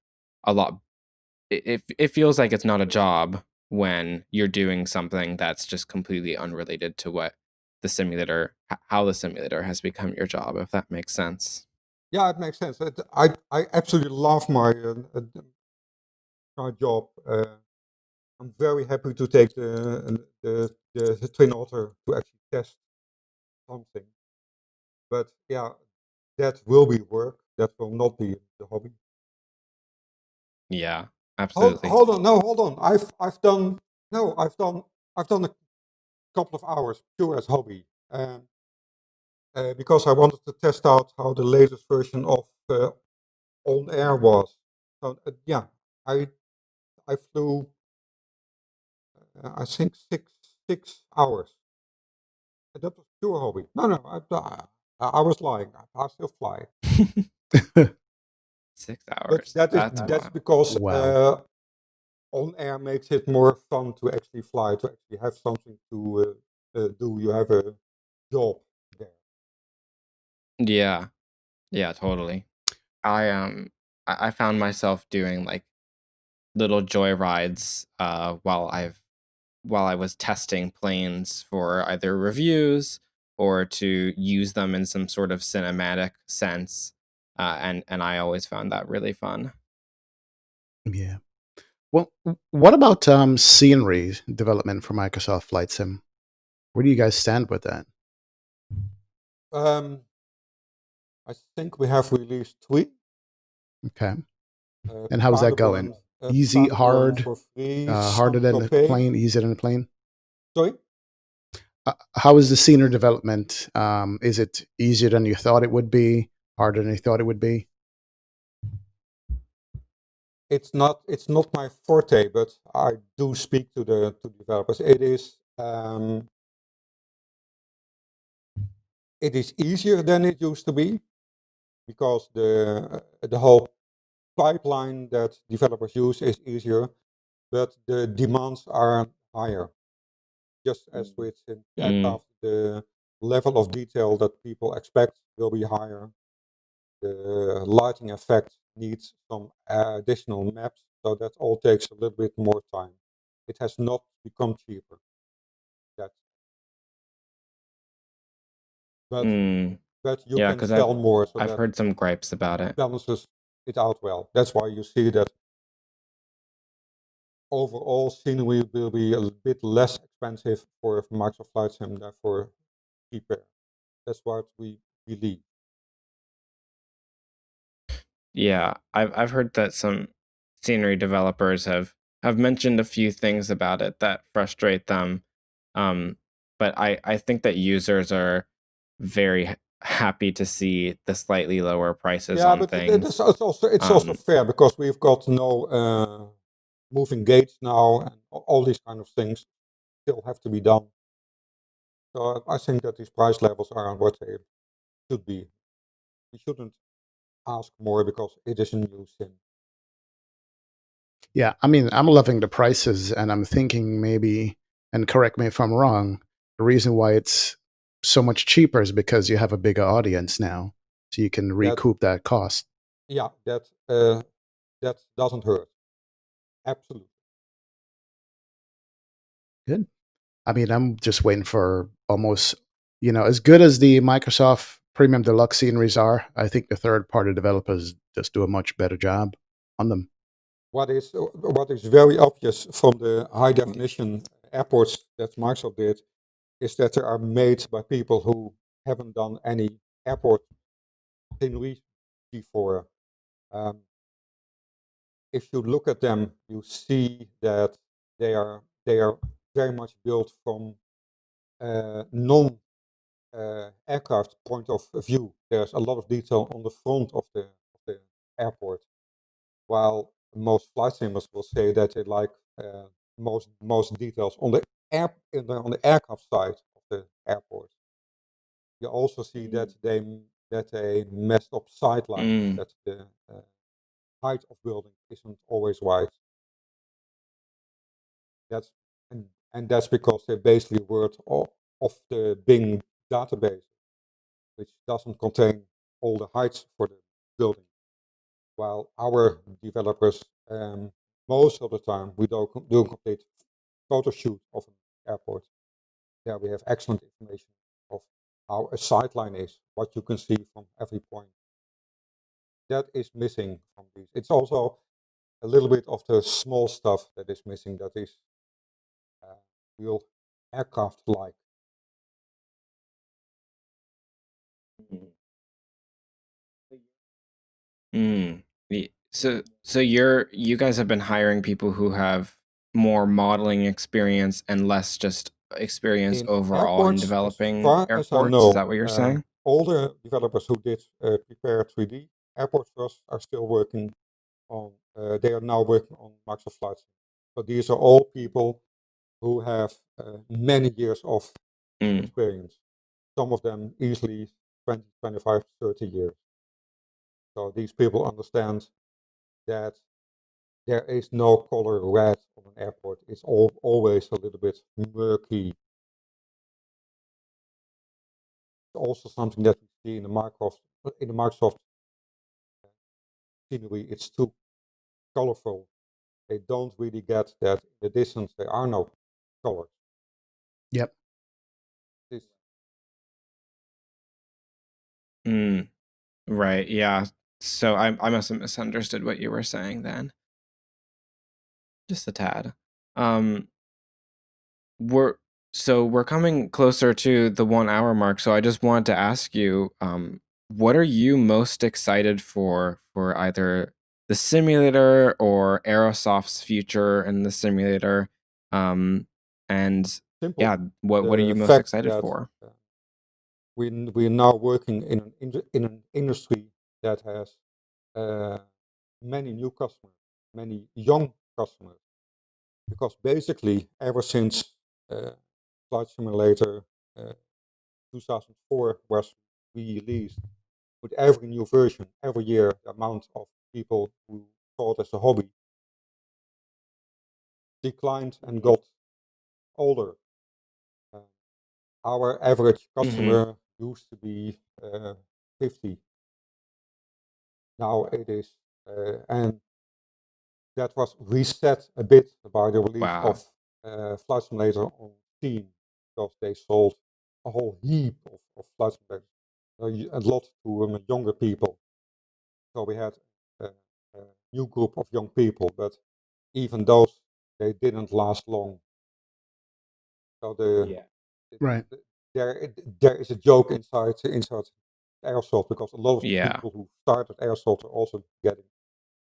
It feels like it's not a job when you're doing something that's just completely unrelated to what the simulator, how the simulator has become your job, if that makes sense. Yeah, it makes sense. I absolutely love my job. I'm very happy to take the Twin Otter to actually test something. But yeah, that will be work. That will not be the hobby. Yeah, Hold absolutely. hold on, no, hold on. I've done no, I've done a couple of hours pure as hobby, because I wanted to test out how the latest version of On Air was. So yeah, I I flew I think six hours. That was pure hobby. No, no, I was lying. I still fly, 6 hours. but That's that's wild. because Wow. On Air makes it more fun to actually fly, to actually have something to do. You have a job there. Yeah, yeah, totally. I found myself doing like little joy rides while I was testing planes for either reviews or to use them in some sort of cinematic sense. And I always found that really fun. Yeah. Well, what about scenery development for Microsoft Flight Sim? Where do you guys stand with that? Um, I think we have released three. Okay. And how's that going? Paderborn, Easy, Paderborn hard, for free. harder Saint than the Tropez. plane, easier than the plane? Sorry. How is the scenery development? Is it easier than you thought it would be? Harder than you thought it would be? It's not my forte, but I do speak to the developers. It is easier than it used to be because the whole pipeline that developers use is easier, but the demands are higher. Just as with in Mm, aircraft, the level of detail that people expect will be higher. The lighting effect needs some additional maps, so that all takes a little bit more time. it has not become cheaper. That, but Mm, you yeah, can because sell more, so I've that heard some gripes about it. balances it out well. That's why you see that overall scenery will be a bit less expensive for Microsoft Flight Sim than for Prepare. That's what we believe. Yeah, I've heard that some scenery developers have mentioned a few things about it that frustrate them. But I think that users are very happy to see the slightly lower prices Yeah, on but things. it's also fair because we've got no moving gates now, and all these kind of things still have to be done. So I think that these price levels are what they should be. We shouldn't ask more because it is a new sim. Yeah, I mean, I'm loving the prices, and I'm thinking maybe, and correct me if I'm wrong, the reason why it's so much cheaper is because you have a bigger audience now, so you can That recoup that cost. yeah, that doesn't hurt. Absolutely. Good. I mean, I'm just waiting for almost, as good as the Microsoft Premium Deluxe sceneries are, I think the third party developers just do a much better job on them. What is very obvious from the high definition airports that Microsoft did is that they are made by people who haven't done any airport scenery before. Um, if you look at them, you see that they are very much built from non aircraft point of view. There's a lot of detail on the front of the airport, while most flight simmers will say that they like most details on the on the aircraft side of the airport. You also see that they messed up sidelines, Mm, that the height of building isn't always right. That's and that's because they basically worked off the Bing database, which doesn't contain all the heights for the building. While our developers, most of the time, we do a complete photo shoot of an airport. There we have excellent information of how a sightline is, what you can see from every point. That is missing from these. It's also a little bit of the small stuff that is missing. That is uh, real aircraft-like. mm. So you guys have been hiring people who have more modeling experience and less just experience In overall in airports, as developing far as I airports. Is that know, what you're saying? all the developers who did prepare 3D airports for us are still working on. They are now working on Microsoft Flight Sim. So these are all people who have many years of Mm, experience. Some of them easily 20, 25, 30 years. So these people understand that there is no color red on an airport. It's always a little bit murky. It's also something that we see in the Microsoft scenery. It's too colorful. They don't really get that in the distance there are no colors. Yep. This, mm, right. Yeah. So I must have misunderstood what you were saying then. Just a tad. Um, we're we're coming closer to the 1 hour mark, so I just wanted to ask you, what are you most excited for either the simulator or Aerosoft's future in the simulator? And simple. yeah, what are The you most fact excited that for? we're now working in an industry that has uh, many new customers, many young customers, because basically ever since Flight Simulator uh, 2004 was released, with every new version, every year, the amount of people who saw it as a hobby declined and got older. Uh, our average Mm-hmm. customer used to be 50. Now it is, and that was reset a bit by the release Wow. of Flight Simulator on Steam, because they sold a whole heap of Flight Simulators, a lot to younger people. So we had a new group of young people, but even those, they didn't last long. So Right. there is a joke inside Aerosoft, because a lot of Yeah. people who started Airsoft are also getting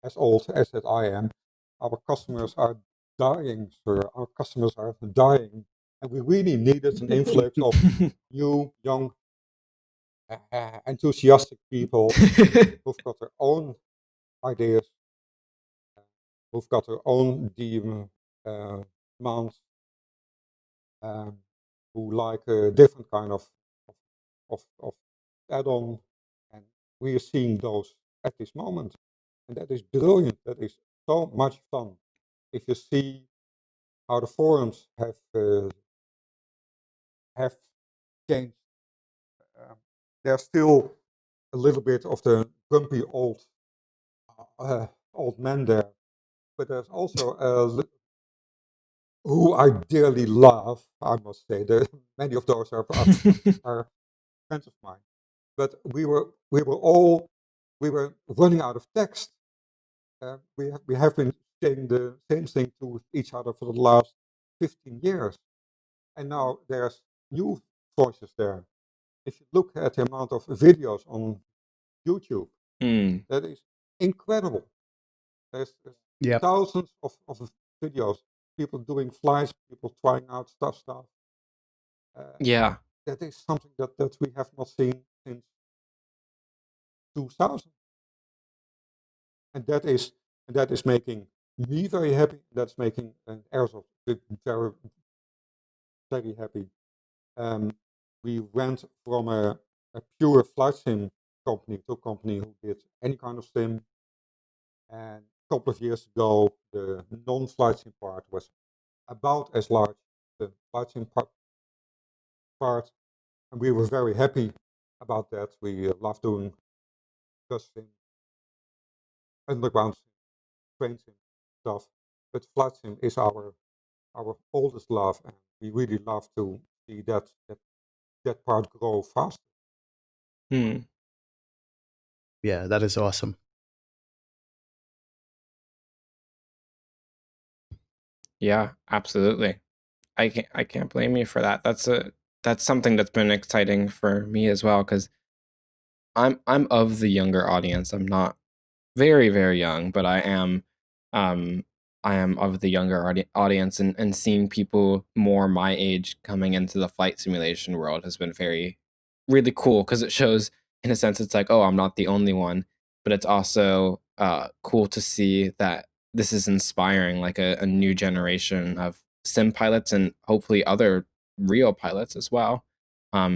as old as that I am. Our customers are dying, sir. Our customers are dying, and we really needed an influx of new, young, enthusiastic people who've got their own ideas, who've got their own demands, who like a different kind of add-on, and we are seeing those at this moment, and that is brilliant. That is so much fun. If you see how the forums have changed, there's still a little bit of the grumpy old man there, but there's also who I dearly love. I must say, many of those are friends of mine. But we were running out of text. We have been saying the same thing to each other for the last 15 years, and now there's new voices there. If you look at the amount of videos on YouTube, Mm. that is incredible. There's Yep. thousands of videos, people doing flights, people trying out stuff. Yeah. That is something that we have not seen since 2000, and that is making me very happy. That's making Airsoft very very happy. We went from a pure flight sim company to a company who did any kind of sim. And a couple of years ago, the non-flight sim part was about as large as the flight sim part, and we were very happy about that. We love doing bus sim, underground sim, train sim stuff, but flight sim is our oldest love, and we really love to see that part grow faster. Mm. Yeah, that is awesome. Yeah, absolutely. I can't blame you for that. That's something that's been exciting for me as well, because I'm of the younger audience. I'm not very, very young, but um I am of the younger audience, and seeing people more my age coming into the flight simulation world has been very really cool, because it shows, in a sense, it's like, oh, I'm not the only one, but it's also cool to see that this is inspiring like a new generation of sim pilots, and hopefully other real pilots as well,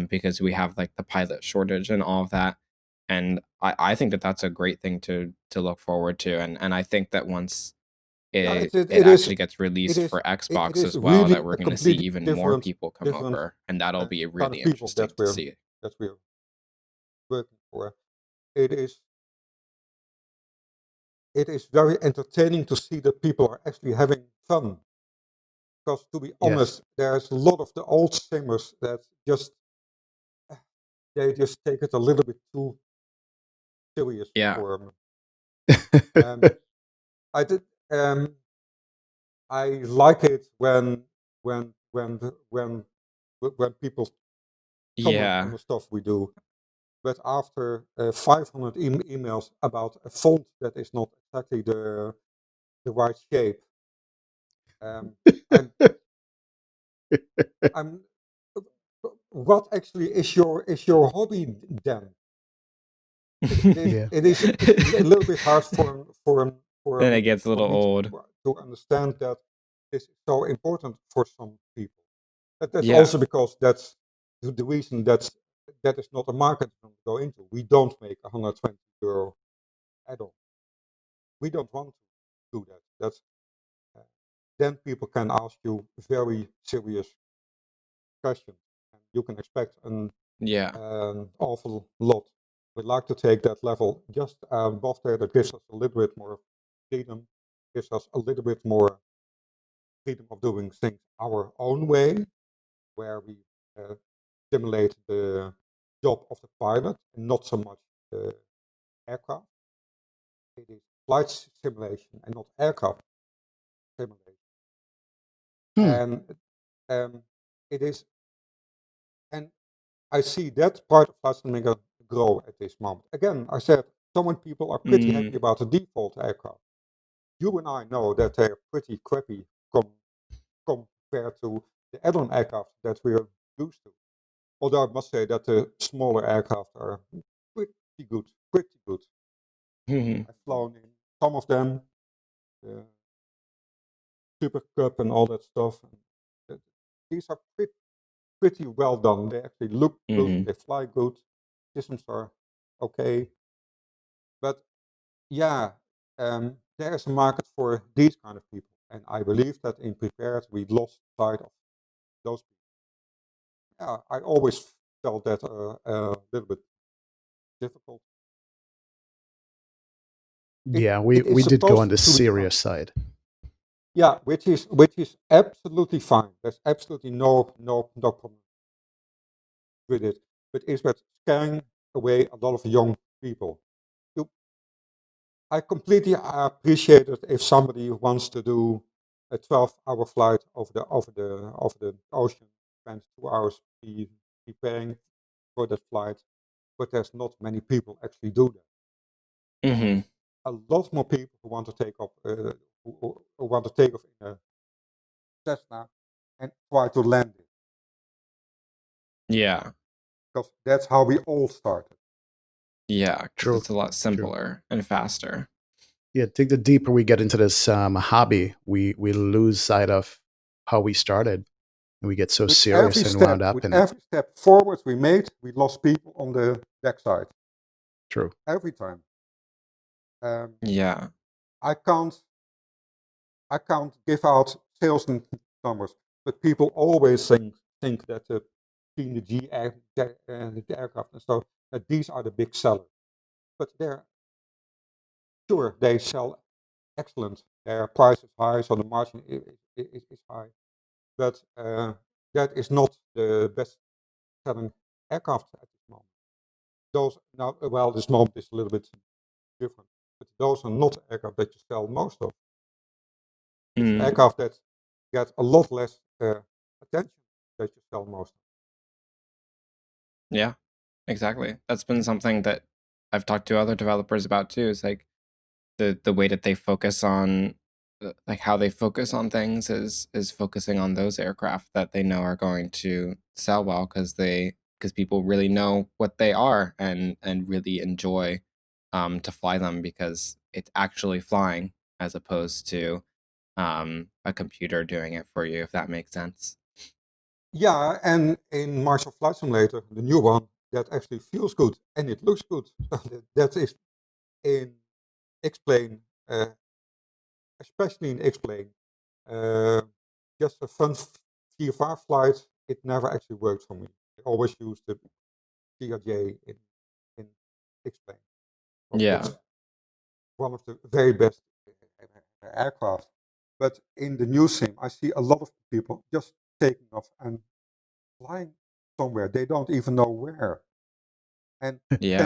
because we have like the pilot shortage and all of that. And I think that that's a great thing to look forward to, and I think that once Yeah, it actually gets it released is for it Xbox is as well, really that we're a going to see completely even more people come different over, and that'll be kind really of people interesting to see. that we're working for. It is it is very entertaining to see that people are actually having fun. Because to be Yes. honest, there's a lot of the old simmers that they just take it a little bit too serious Yeah. for them. I did. I like it when when when when people comment on Yeah. the stuff we do. But after 500 emails about a font that is not exactly the right shape, I'm I'm. What actually is your hobby then? Yeah. It's a little bit hard for Then it gets a little me old. to understand that this is so important for some people. That's Yeah. also because that's the reason that is not a market to go into. We don't make €120 add-on. We don't want to do that. That's then people can ask you very serious questions, and you can expect Yeah. an awful lot. We'd like to take that level just above there. That gives us a little bit more freedom, gives us a little bit more freedom of doing things our own way, where we simulate the job of the pilot and not so much the aircraft. It is flight simulation and not aircraft simulation. And it is, and I see that part of flight simulator grow at this moment. Again, I said so many people are pretty happy about the default aircraft. You and I know that they're pretty crappy compared to the add-on aircraft that we're used to. Although I must say that the smaller aircraft are pretty good, pretty good. I've flown in some of them, the Super Cup and all that stuff. These are pretty well done. They actually look good, they fly good, systems are okay. But yeah, there's a market for these kind of people. And I believe that in prepared we lost sight of those people. Yeah, I always felt that a little bit difficult. Yeah, It is we did go on supposed the to be fun. serious side. Yeah, which is absolutely fine. There's absolutely no problem with it. But it's about scaring away a lot of young people. I completely appreciate it if somebody wants to do a 12-hour flight over the ocean, spend 2 hours preparing for that flight, but there's not many people actually do that. A lot more people who want to take off who want to take off in a Cessna and try to land it, Yeah. because that's how we all started. Yeah, 'cause True. it's a lot simpler and faster. Yeah, I think the deeper we get into this hobby, we lose sight of how we started, and we get so serious and wound up With in it. every step forward we made, we lost people on the backside. True. Every time. Yeah. I can't give out sales numbers, but people always think that the G the aircraft and so that these are the big sellers. But they're sure they sell excellent. Their price is high, so the margin is high. But that is not the best selling aircraft at this moment. Those now, well, this moment is a little bit different, but those are not aircraft that you sell most of. It's aircraft that get a lot less attention that you sell most of. Yeah, exactly. That's been something that I've talked to other developers about too. Is like the way that they focus on like how they focus on things is focusing on those aircraft that they know are going to sell well because people really know what they are and really enjoy to fly them because it's actually flying as opposed to a computer doing it for you, if that makes sense. Yeah, and in Marshall Flight Simulator, the new one, that actually feels good and it looks good. That is in X-Plane, especially in X-Plane. Just a fun VFR flight, it never actually worked for me. I always used the CRJ in X-Plane. Yeah. It's one of the very best aircraft. But in the new sim, I see a lot of people just taking off and flying somewhere. They don't even know where. And Yeah.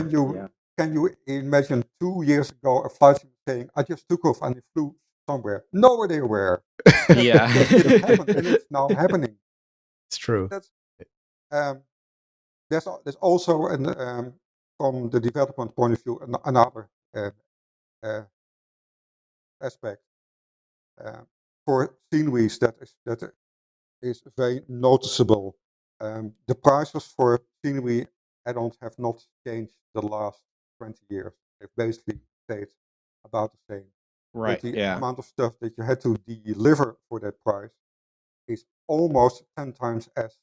can you imagine 2 years ago a flight sim saying, "I just took off and it flew somewhere"? Nobody aware. Yeah. That didn't happen, and it's now happening. It's true. That's there's also from the development point of view another aspect for sceneries that is very noticeable. The prices for scenery add-ons have not changed the last 20 years. They've basically stayed about the same. But Right. the Yeah. amount of stuff that you had to deliver for that price is almost 10 times as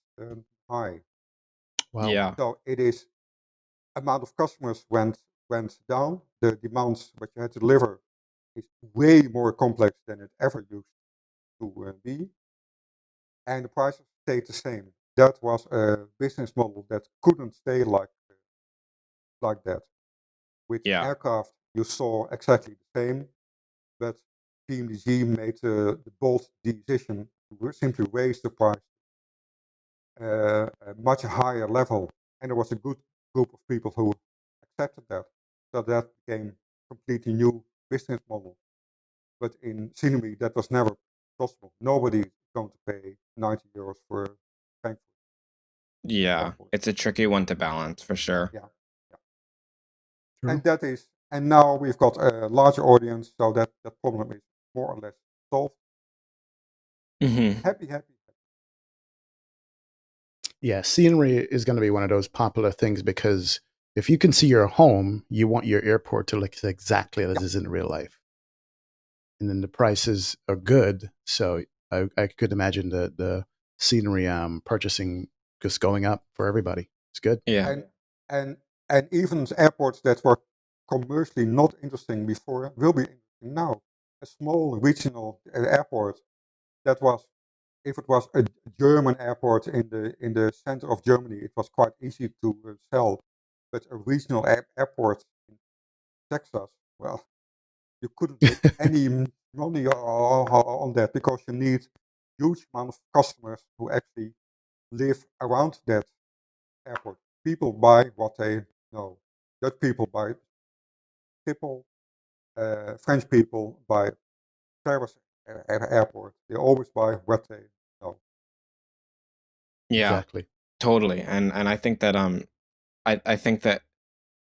high. Wow. Yeah. So it is amount of customers went down. The demands what you had to deliver is way more complex than it ever used to be, and the prices stayed the same. That was a business model that couldn't stay like that. With Yeah. aircraft, you saw exactly the same, but GMDG made the bold decision to simply raise the price a much higher level, and there was a good group of people who accepted that. So that became a completely new business model. But in scenery, that was never possible. Nobody is going to pay 90 euros for Frankfurt Yeah, airport. it's a tricky one to balance for sure. Yeah, yeah. True. And now we've got a larger audience, so that problem is more or less solved. Hmm. Happy, happy. Yeah, scenery is going to be one of those popular things because if you can see your home, you want your airport to look exactly as it is in real life. And then the prices are good, so I could imagine the scenery purchasing just going up for everybody. It's good. Yeah. And even airports that were commercially not interesting before will be interesting now. A small regional airport that was, if it was a German airport in the center of Germany, it was quite easy to sell. But a regional airport in Texas, well, you couldn't make any money on that because you need huge amount of customers who actually live around that airport. People buy what they know. Dutch people buy Schiphol. French people buy Paris airport. They always buy what they know. Yeah, Exactly. totally. And I think that I think that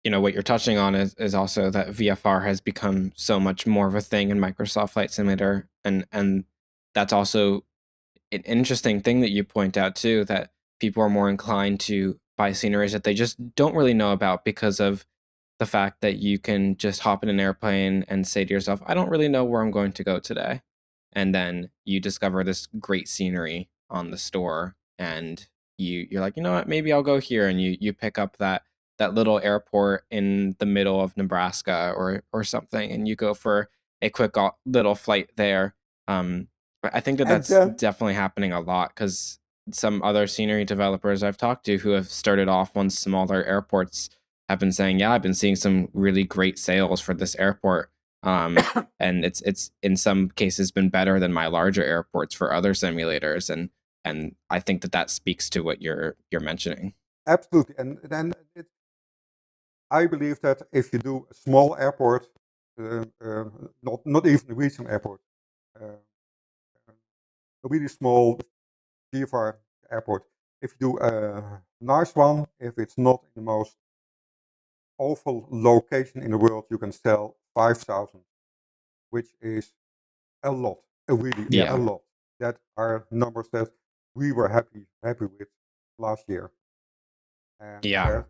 what you're touching on is also that VFR has become so much more of a thing in Microsoft Flight Simulator, and that's also an interesting thing that you point out too, that people are more inclined to buy sceneries that they just don't really know about because of the fact that you can just hop in an airplane and say to yourself, I don't really know where I'm going to go today. And then you discover this great scenery on the store, and you're like, you know what, maybe I'll go here, and you pick up that little airport in the middle of Nebraska or something, and you go for a quick little flight there. But I think that And that's then definitely happening a lot because some other scenery developers I've talked to who have started off on smaller airports have been saying, yeah, I've been seeing some really great sales for this airport. And it's in some cases been better than my larger airports for other simulators, and I think that speaks to what you're mentioning. absolutely. And then I believe that if you do a small airport, not even a regional airport, uh, a really small VFR airport, if you do a nice one, if it's not in the most awful location in the world, you can sell 5,000, which is a lot, really a Yeah. lot. That are numbers that we were happy with last year, and Yeah.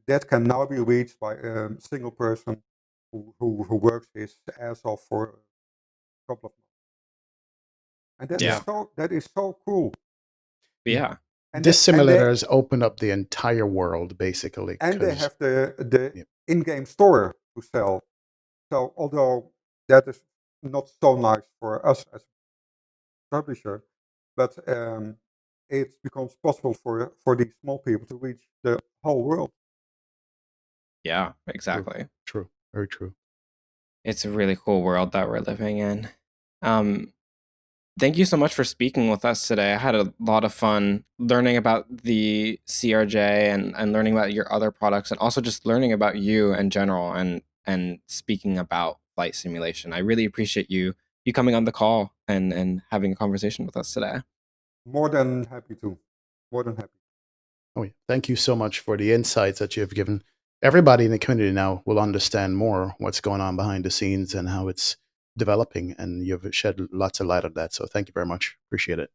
that can now be reached by a single person who works his ass off for a couple of months, and Yeah. that is so cool. Yeah. And This that, and simulator they has opened up the entire world basically and they because have the yeah, in-game store to sell. So although that is not so nice for us as a publisher, but it becomes possible for these small people to reach the whole world. Yeah, true, exactly. true, very true. It's a really cool world that we're living in. Thank you so much for speaking with us today. I had a lot of fun learning about the CRJ and learning about your other products, and also just learning about you in general and speaking about flight simulation. I really appreciate you coming on the call and having a conversation with us today. More than happy to. More than happy. Oh, yeah. Thank you so much for the insights that you have given. Everybody in the community now will understand more what's going on behind the scenes and how it's developing, and you've shed lots of light on that. So thank you very much. Appreciate it.